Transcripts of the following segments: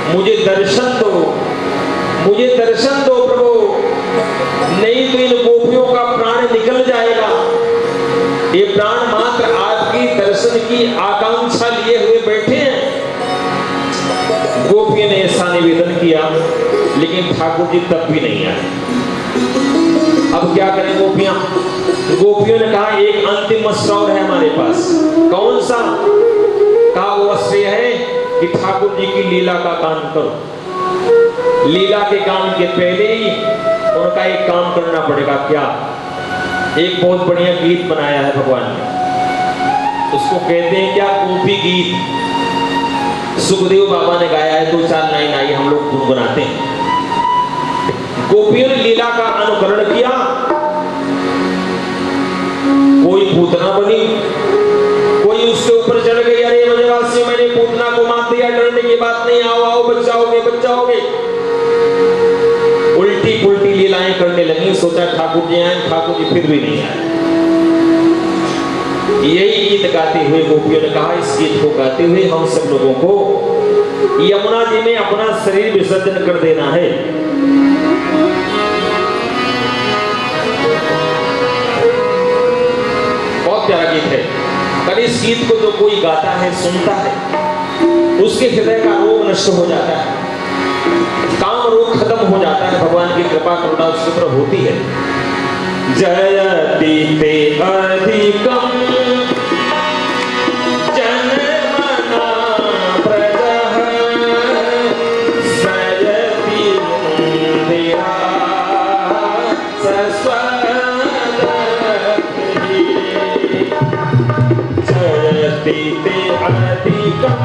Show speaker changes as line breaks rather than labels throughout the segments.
मुझे दर्शन दो, मुझे दर्शन दो प्रभु, नहीं तो इन गोपियों का प्राण निकल जाएगा। ये प्राण मात्र आपकी दर्शन की आकांक्षा लिए हुए बैठे हैं। गोपियों ने ऐसा निवेदन किया, लेकिन ठाकुर जी तब भी नहीं आए। अब क्या करें गोपियां? गोपियों ने कहा एक अंतिम अस्त्र और है हमारे पास। कौन सा? कहा वो अस्त्र है कि ठाकुर जी की लीला का काम करो। लीला के काम के पहले ही उनका एक काम करना पड़ेगा। क्या? एक बहुत बढ़िया गीत बनाया है भगवान ने, उसको कहते हैं क्या? गोपी गीत। सुखदेव बाबा ने गाया है, 2-4 लाइन आई, हम लोग गुनगुनाते हैं। गोपियों ने लीला का अनुकरण किया। कोई पूतना बनी, कोई उसके ऊपर चढ़ गई, अरे ब्रजवासी मैंने पूतना को मार दिया, डरने की बात नहीं, आओ आओ बचाओगे बचाओगे। उल्टी पुल्टी लीलाएं करने लगी। सोचा ठाकुर जी आए, ठाकुर जी फिर भी नहीं आए। यही गीत गाते हुए गोपियों ने कहा इस गीत को गाते हुए हम सब लोगों को यमुना जी में अपना शरीर विसर्जन कर देना है। बहुत प्यारा गीत है, पर इस गीत को जो कोई गाता है, सुनता है, उसके हृदय का रोग नष्ट हो जाता है, काम रोग खत्म हो जाता है। भगवान की कृपा करुणा उसके ऊपर होती है। जयति ते अधिकम जनमना प्रजः सयति इंदिरा सस्वदति। जयति ते अधिकम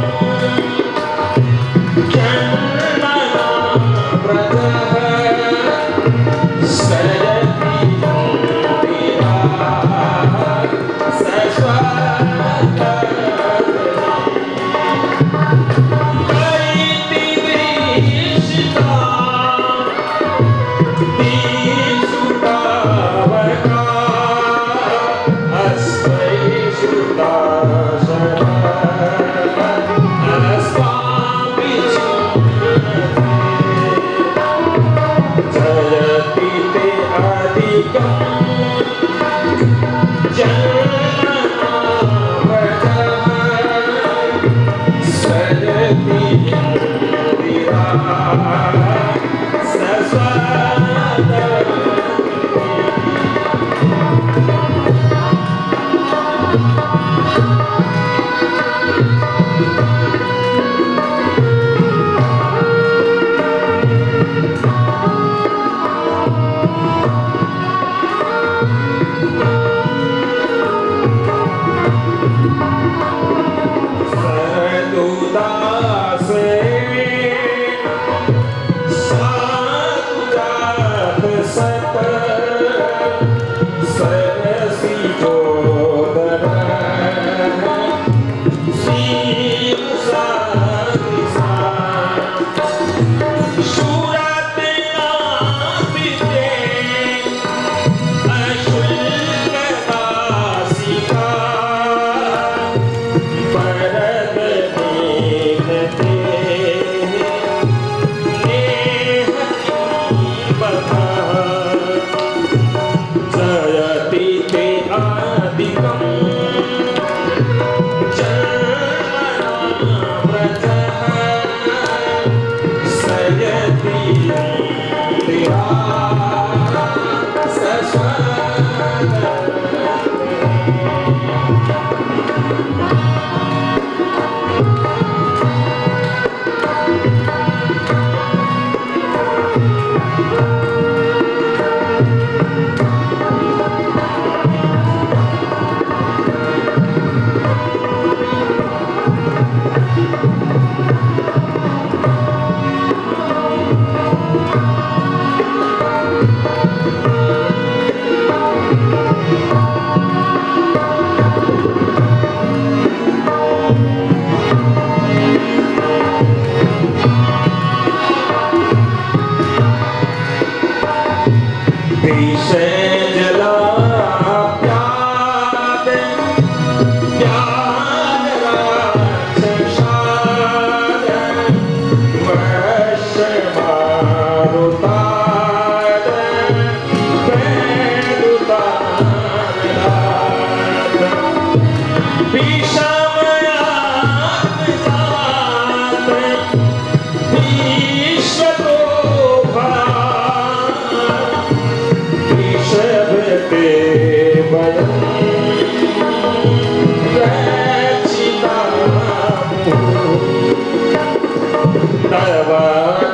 तव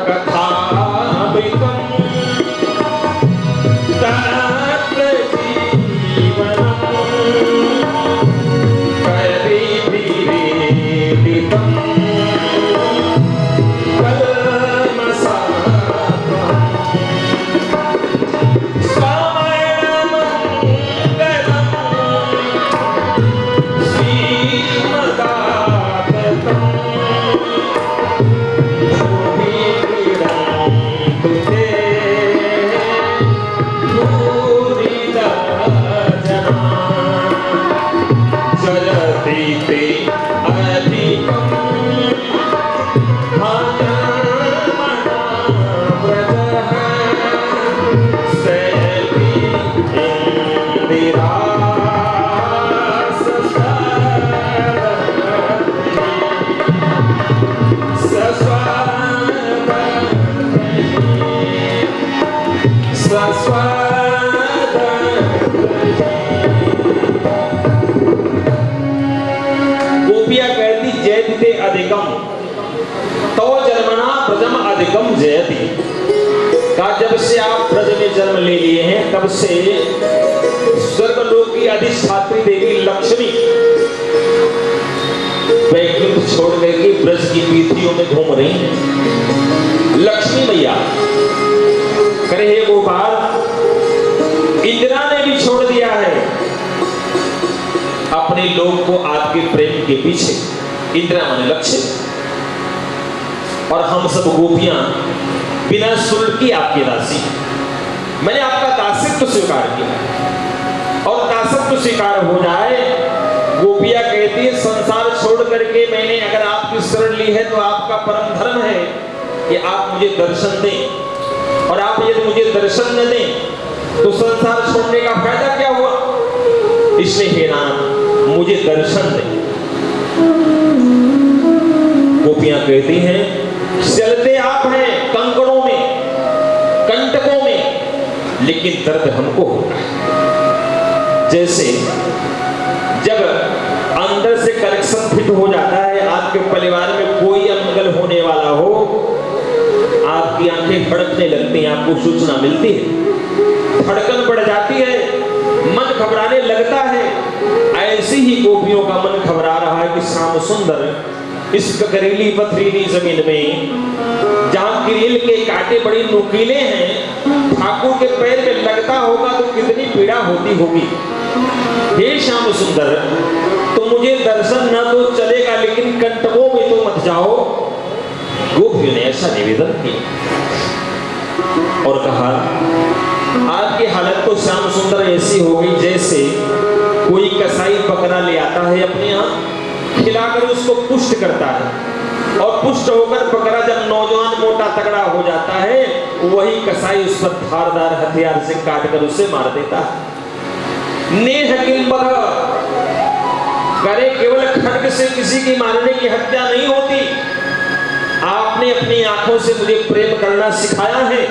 कथामृतम् तत्र जीवनम् कविभिरीडितम् गोपियां कहती जयति अधिकम तो जन्मना ब्रजम अधिकम जयति। कहा जब से आप ब्रज में जन्म ले लिए हैं तब से स्वर्गलोक की अधिष्ठात्री देवी लक्ष्मी वैकुंठ छोड़ करके ब्रज की वीथियों में घूम रही हैं। लक्ष्मी मैया करे हे गोपाल, इंदिरा ने भी छोड़ दिया है अपने लोग को आपके प्रेम के पीछे। इंदिरा माने लक्ष्मी, और हम सब गोपियां बिना शुल्क की आपकी दासी। मैंने आपका दासत्व स्वीकार किया, और दासत्व स्वीकार हो जाए, गोपियां कहती है संसार छोड़ करके मैंने अगर आपकी शरण ली है तो आपका परम धर्म है कि आप मुझे दर्शन दें, और आप यदि मुझे दर्शन न दें तो संसार छोड़ने का फायदा क्या हुआ? इसलिए हे नाम मुझे दर्शन दें। गोपियां कहती हैं चलते आप हैं कंकड़ों में, कंटकों में, लेकिन दर्द हमको होता है। जैसे जब अंदर से कनेक्शन फिट हो जाता है, आपके परिवार में कोई अमंगल होने वाला हो, आपकी आंखें फड़कने लगती हैं, आपको सूचना मिलती है, धड़कन बढ़ जाती है, मन घबराने लगता है। ऐसी ही गोपियों का मन घबरा रहा है कि श्याम सुंदर इस करीली पथरीली जमीन में, जहां किरील के कांटे बड़ी नुकीले हैं, ठाकुर के पैर में लगता होगा तो कितनी पीड़ा होती होगी। हे श्याम सुंदर, तो मुझे दर्शन न तो चलेगा, लेकिन कंटकों में तो मत जाओ। गोपियों ने ऐसा निवेदन किया और कहा आपकी हालत तो श्याम सुंदर ऐसी हो गई जैसे कोई कसाई बकरा ले आता है अपने यहाँ, खिलाकर उसको पुष्ट करता है, और पुष्ट होकर बकरा जब नौजवान मोटा तगड़ा हो जाता है, वही कसाई उस पर धारदार हथियार से काटकर उसे मार देता है। नेह किंबह करे, केवल खड्ग से किसी की मारने की हत्या नहीं होती। आपने अपनी आंखों से मुझे प्रेम करना सिखाया है,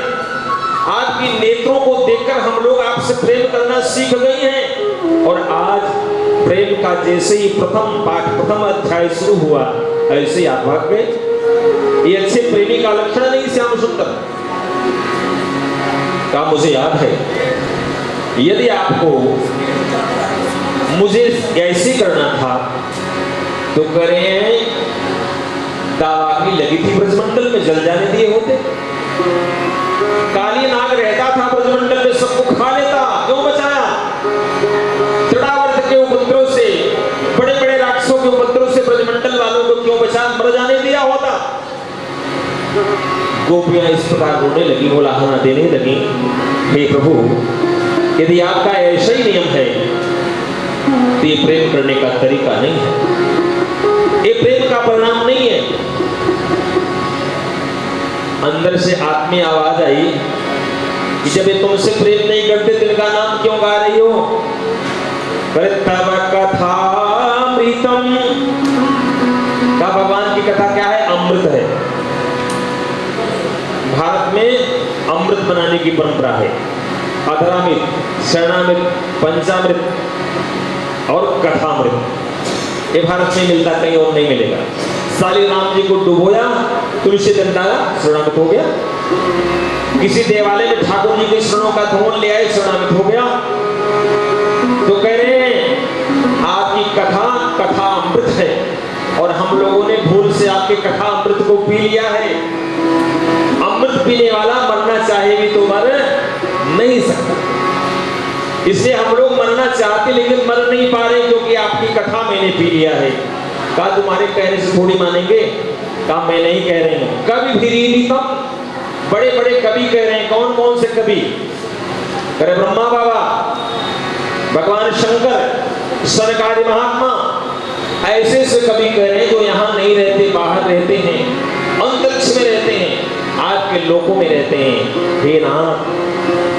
आपकी नेत्रों को देखकर हम लोग आपसे प्रेम करना सीख गए हैं, और आज प्रेम का जैसे ही प्रथम पाठ, प्रथम अध्याय शुरू हुआ, ऐसे आप भाग गए। ये अच्छे प्रेमी का लक्षण नहीं श्याम सुंदर का। मुझे याद है, यदि आपको मुझे ऐसे करना था तो करें, दावा की लगी थी ब्रजमंडल में, जल जाने दिए होते। काली नाग रहता था ब्रजमंडल में, सबको खा लेता, क्यों बचाया? तृणावर्त के उपद्रव से, बड़े बड़े राक्षसों के उपद्रव से ब्रजमंडल वालों को क्यों बचाया? मर जाने दिया होता। गोपियां इस प्रकार रोने लगी, बोलाहना देने लगी, हे प्रभु, यदि आपका ऐसा ही नियम है तो ये प्रेम करने का तरीका नहीं है, ये प्रेम का परिणाम नहीं है। अंदर से आत्मीय आवाज आई कि जब ये तुमसे प्रेम नहीं करते तो इनका नाम क्यों गा रही हो? तव कथामृतम, का भगवान की कथा क्या है? अमृत है। भारत में अमृत बनाने की परंपरा है। अधरामृत, शरणामृत, पंचामृत और कथामृत, ये भारत में मिलता, कहीं और नहीं मिलेगा। साली राम जी को डुबोया तुलसी दंताला शरणागत हो गया। किसी देवालय में ठाकुर जी के शरणों का धोन ले आए, शरणागत हो गया। तो कह रहे हैं आपकी कथा अमृत है और हम लोगों ने भूल से आपके कथा अमृत को पी लिया है। अमृत पीने वाला मरना चाहे भी तो मर नहीं सकता, इसलिए हम लोग मरना चाहते लेकिन मर नहीं पा रहे क्योंकि आपकी कथा मैंने पी लिया है। कहा तुम्हारे कहने से थोड़ी मानेंगे, कहा मैं नहीं कह रहे हैं। कवि भिरीलितम, बड़े बड़े कवि कह रहे हैं। कौन कौन से कवि? करे ब्रह्मा बाबा, भगवान शंकर, सरकारी महात्मा, ऐसे से कवि कह रहे हैं जो यहाँ नहीं रहते, बाहर रहते हैं, अंतरिक्ष में रहते हैं, आपके लोकों में रहते हैं। हे नाथ,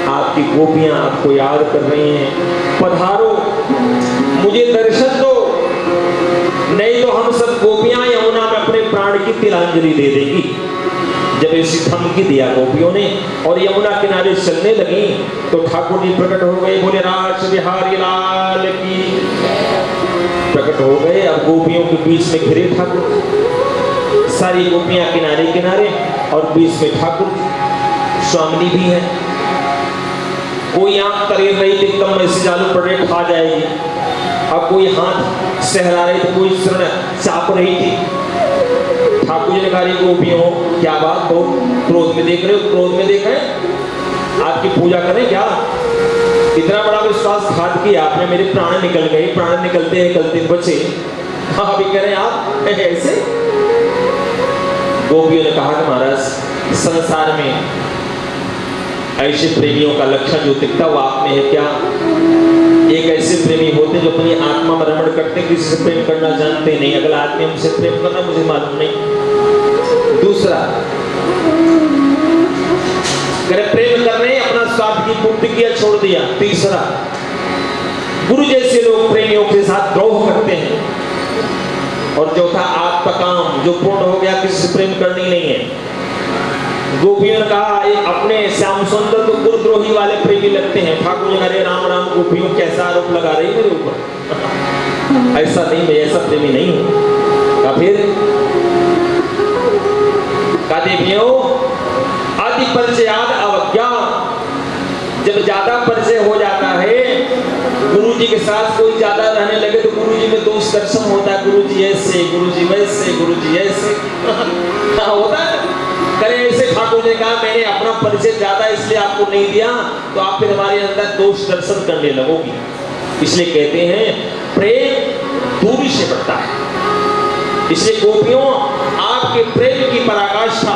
आपकी गोपियां आपको याद कर रही हैं, पधारो मुझे दर्शन दो, नहीं तो हम सब गोपियां यमुना में अपने प्राण की तिलांजलि दे देंगी। जब ऐसी धमकी दिया गोपियों ने और यमुना किनारे चलने लगी तो ठाकुर जी प्रकट हो गए, बोले राज बिहारी लाल की। प्रकट हो गए, अब गोपियों के बीच में घिरे ठाकुर, सारी गोपियां किनारे किनारे और बीच में ठाकुर, स्वामिनी भी है। कोई आंख तरेर रही थी, एकदम ऐसे जालू पड़ रहे खा जाएगी। अब कोई हाथ सहला रही थी, कोई शरण चाप रही थी। ठाकुर जी ने कहा गोपियों क्या बात हो, क्रोध में देख रहे हो? क्रोध में देख रहे, आपकी पूजा करें क्या? इतना बड़ा विश्वासघात किया आपने, मेरे प्राण निकल गए, प्राण निकलते निकलते बचे, अभी कह रहे हैं आप ऐसे? गोपियों ने कहा कि महाराज संसार में ऐसे प्रेमियों का लक्षण जो दिखता वो आप में है क्या? एक ऐसे प्रेमी होते जो अपनी आत्मा में रमण करते, किसी से प्रेम करना जानते नहीं, अगला आदमी हमसे प्रेम करना मुझे मालूम नहीं। दूसरा, अगर प्रेम करने अपना स्वार्थ की पूर्ति किया, छोड़ दिया। तीसरा, गुरु जैसे लोग प्रेमियों के साथ द्रोह करते हैं। और चौथा, आपका काम जो पूर्ण हो गया, किसी से प्रेम करनी नहीं है। गोपियों ने कहा अपने श्याम सुंदर तो गुरुद्रोही वाले प्रेमी लगते हैं। ठाकुर जी अरे राम राम, गोपियों कैसा आरोप लगा रही मेरे ऊपर? ऐसा नहीं, मैं ऐसा प्रेमी नहीं हूं। का फिर का देवियों आदि परिचयाद अवज्ञा, जब ज्यादा परिचय हो जाता है गुरु जी के साथ, कोई ज्यादा रहने लगे तो गुरु जी में दोष दर्शन होता है। गुरु जी ऐसे, गुरु जी वैसे, गुरु जी ऐसे होता है। करे ऐसे ठाकुर ने कहा मैंने अपना परिचय ज्यादा इसलिए आपको नहीं दिया, तो आप फिर हमारे अंदर दोष दर्शन करने लगोगी। इसलिए कहते हैं प्रेम दूरी से बढ़ता है। इसलिए गोपियों आपके प्रेम की पराकाष्ठा